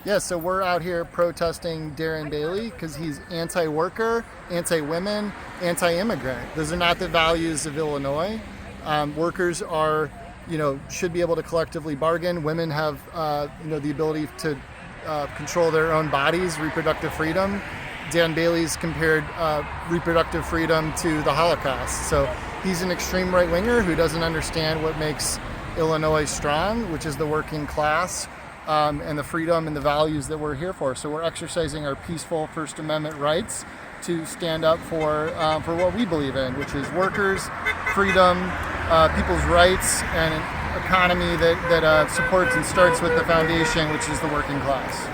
Yeah, so we're out here protesting Darren Bailey because he's anti-worker, anti-women, anti-immigrant. Those are not the values of Illinois. Workers are, should be able to collectively bargain. Women have, the ability to control their own bodies, reproductive freedom. Dan Bailey's compared reproductive freedom to the Holocaust. So he's an extreme right-winger who doesn't understand what makes Illinois strong, which is the working class. And the freedom and the values that we're here for. So we're exercising our peaceful First Amendment rights to stand up for what we believe in, which is workers, freedom, people's rights, and an economy that supports and starts with the foundation, which is the working class.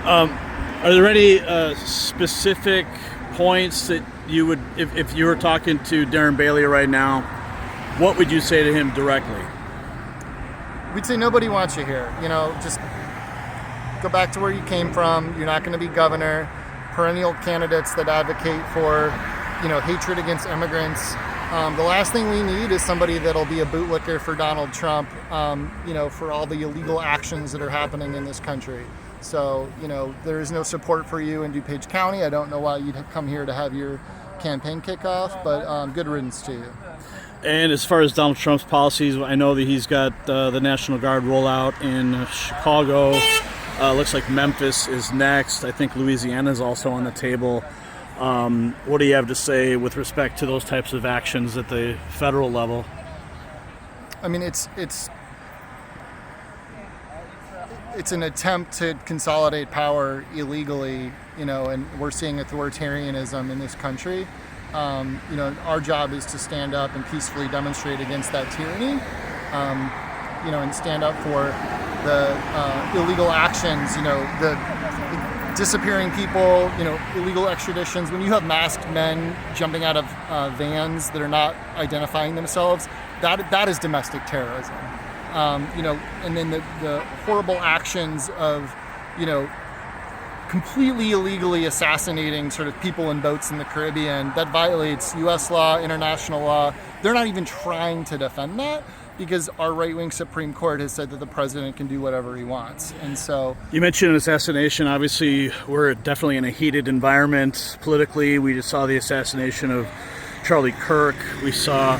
Are there any specific points that you would, if you were talking to Darren Bailey right now, what would you say to him directly? We'd say nobody wants you here. Just go back to where you came from. You're not going to be governor. Perennial candidates that advocate for, hatred against immigrants. The last thing we need is somebody that'll be a bootlicker for Donald Trump, for all the illegal actions that are happening in this country. So, there is no support for you in DuPage County. I don't know why you'd come here to have your campaign kickoff, but good riddance to you. And as far as Donald Trump's policies, I know that he's got the National Guard rollout in Chicago. Looks like Memphis is next. I think Louisiana is also on the table. What do you have to say with respect to those types of actions at the federal level? I mean, it's an attempt to consolidate power illegally, and we're seeing authoritarianism in this country. Our job is to stand up and peacefully demonstrate against that tyranny, and stand up for the illegal actions, the disappearing people, illegal extraditions. When you have masked men jumping out of vans that are not identifying themselves, that is domestic terrorism. And then the horrible actions of, completely illegally assassinating sort of people in boats in the Caribbean, that violates U.S. law, international law. They're not even trying to defend that because our right-wing Supreme Court has said that the president can do whatever he wants. And so... You mentioned assassination. Obviously, we're definitely in a heated environment politically. We just saw the assassination of Charlie Kirk. We saw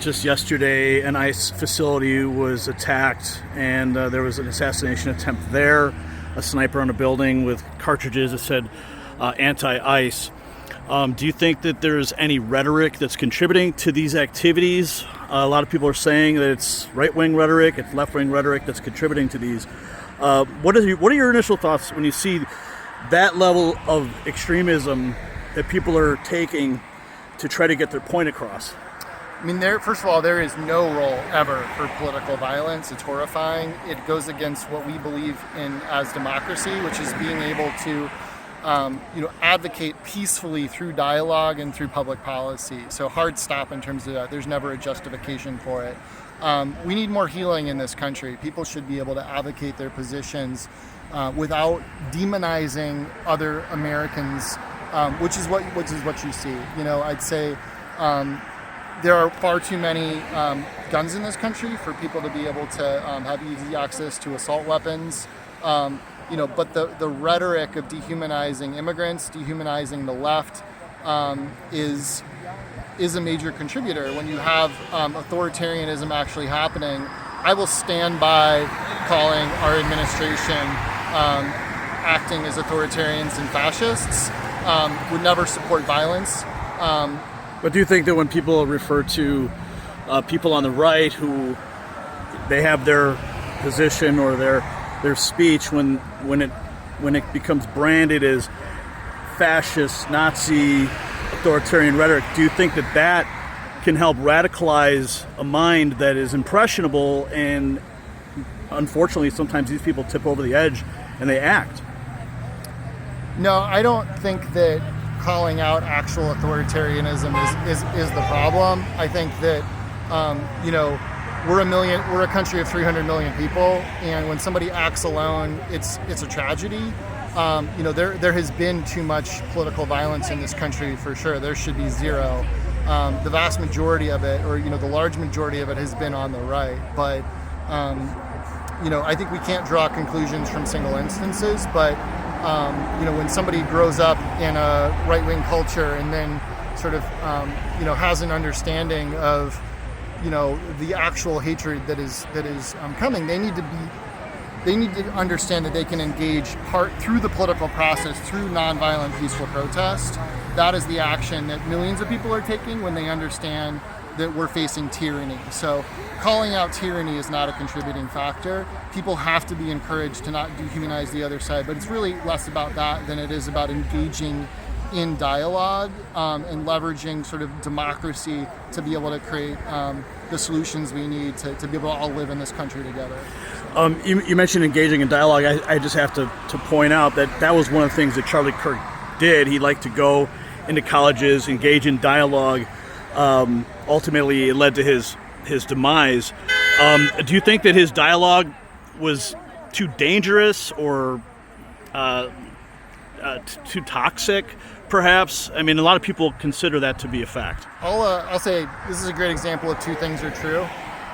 just yesterday an ICE facility was attacked, and there was an assassination attempt there. A sniper on a building with cartridges that said anti-ICE. Do you think that there's any rhetoric that's contributing to these activities? A lot of people are saying that it's right-wing rhetoric, it's left-wing rhetoric that's contributing to these. What are your initial thoughts when you see that level of extremism that people are taking to try to get their point across? I mean, first of all, there is no role ever for political violence. It's horrifying. It goes against what we believe in as democracy, which is being able to, advocate peacefully through dialogue and through public policy. So hard stop in terms of that. There's never a justification for it. We need more healing in this country. People should be able to advocate their positions without demonizing other Americans, which is what you see. I'd say. There are far too many guns in this country for people to be able to have easy access to assault weapons. But the rhetoric of dehumanizing immigrants, dehumanizing the left, is a major contributor. When you have authoritarianism actually happening, I will stand by calling our administration acting as authoritarians and fascists. Would never support violence. But do you think that when people refer to people on the right who they have their position or their speech when it becomes branded as fascist, Nazi, authoritarian rhetoric, do you think that can help radicalize a mind that is impressionable, and unfortunately sometimes these people tip over the edge and they act? No, I don't think that calling out actual authoritarianism is the problem. I think that we're a country of 300 million people, and when somebody acts alone, it's a tragedy. There has been too much political violence in this country for sure. There should be zero. The vast majority of it, or the large majority of it, has been on the right. But I think we can't draw conclusions from single instances, but when somebody grows up in a right-wing culture and then sort of has an understanding of the actual hatred that is coming, they need to understand that they can engage through the political process, through nonviolent peaceful protest. That is the action that millions of people are taking when they understand that we're facing tyranny. So calling out tyranny is not a contributing factor. People have to be encouraged to not dehumanize the other side, but it's really less about that than it is about engaging in dialogue and leveraging sort of democracy to be able to create the solutions we need to be able to all live in this country together. You mentioned engaging in dialogue. I just have to point out that was one of the things that Charlie Kirk did. He liked to go into colleges, engage in dialogue. Ultimately, it led to his demise. Do you think that his dialogue was too dangerous or too toxic, perhaps? I mean, a lot of people consider that to be a fact. I'll say this is a great example of two things are true,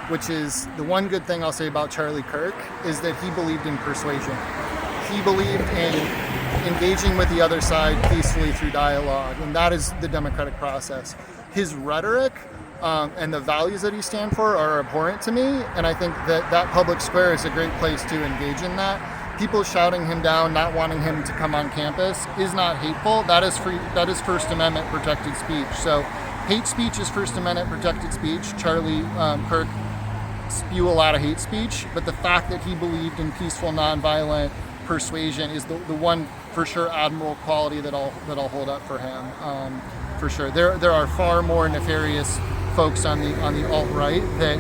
which is the one good thing I'll say about Charlie Kirk is that he believed in persuasion. He believed in engaging with the other side peacefully through dialogue, and that is the democratic process. His rhetoric and the values that he stands for are abhorrent to me, and I think that public square is a great place to engage in that. People shouting him down, not wanting him to come on campus is not hateful. That is free. That is First Amendment protected speech. So hate speech is First Amendment protected speech. Charlie Kirk spew a lot of hate speech, but the fact that he believed in peaceful, nonviolent persuasion is the one for sure admirable quality that I'll hold up for him. For sure, there are far more nefarious folks on the alt-right that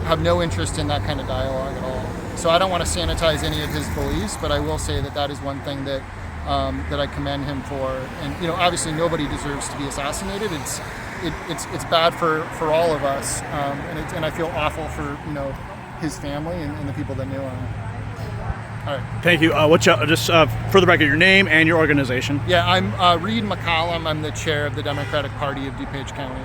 have no interest in that kind of dialogue at all. So I don't want to sanitize any of his beliefs, but I will say that is one thing that I commend him for. And obviously nobody deserves to be assassinated. It's bad for all of us, and I feel awful for his family and the people that knew him. All right. Thank you. Just for the record, your name and your organization. Yeah, I'm Reid McCollum. I'm the chair of the Democratic Party of DuPage County.